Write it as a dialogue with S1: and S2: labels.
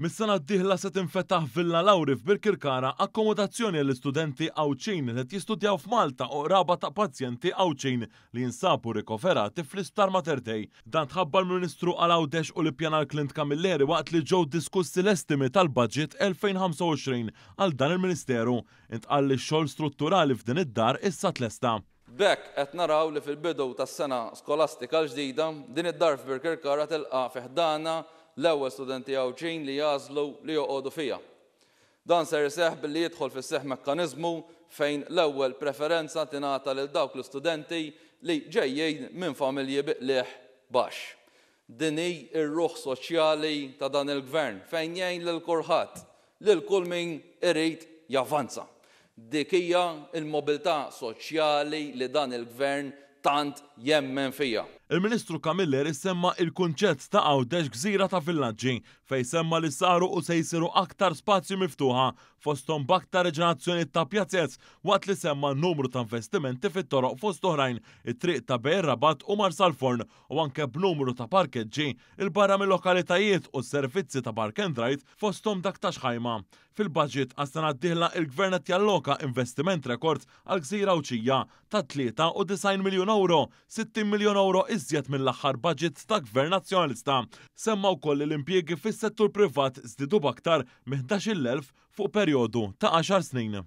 S1: Mis-sena d-dieħla se tinfetaħ Villa Lawri f'Birkirkara akkomodazzjoni għall-istudenti Awċin li qed jistudjaw f'Malta u raba ta' pazjenti Awċin li jinsabu rikoferati fl-Isptar Mater Dei. Dan tħabbar mill-Ministru Ala Għawdex u l-ippjanar Clint Camilleri waqt li ġew diskussi l-estimi tal-budget 2025 għal dan il-Ministeru. Intqal li x-xogħol strutturali f'din id-dar issa tlesta.
S2: B'hekk qed naraw li fil-bidu tas-sena skolastika l-ġdida din id-dar f'Birkirkara tilqa' fi ħdana l-ewwel studenti Awċin li jażlu li joqogħdu fiha. Dan ser iseħħ billi jidħol fis-seħħ mekkaniżmu fejn l-ewwel preferenza tingħata lil dawk l-istudenti li ġejjin minn familji biqlieħ baxx. Din hi r-ruħ soċjali ta' dan il-gvern fejn jgħin lil kulħadd, lil kull min irid javvanza. Dik hija l-mobilità soċjali li dan il-gvern tant jemmen fija.
S1: Il-Ministru Camilleri semma il-kunċett ta' Għawdex gżira ta' villaġġi fejn semma li saru u se jsiru aktar spazju miftuħa fosthom b'aktar reġenazzjoni ta' pjazzezz waqt li semma numru ta' investimenti fit-toroq fost oħrajn it-triq ta' Bejn Rabat u Marsalforn u anke b'numru ta' parkeġġi il-barra mill-lokalitajiet u s-servizzi ta' Park and Ride fosthom dak ta' Xħajma. Fil-budget għas-sena d-dieħla il-Gvern qed jalloka investiment rekord għal Gżira Awċija ta' 93 miljun euro, 60 miljun euro iżjed mill-aħħar budget ta' Gvern Nazzjonalista. Semma wkoll l-impjiegi fis-settur privat żdiedu b'aktar minn 11,000 fuq perjodu ta' 10 snin.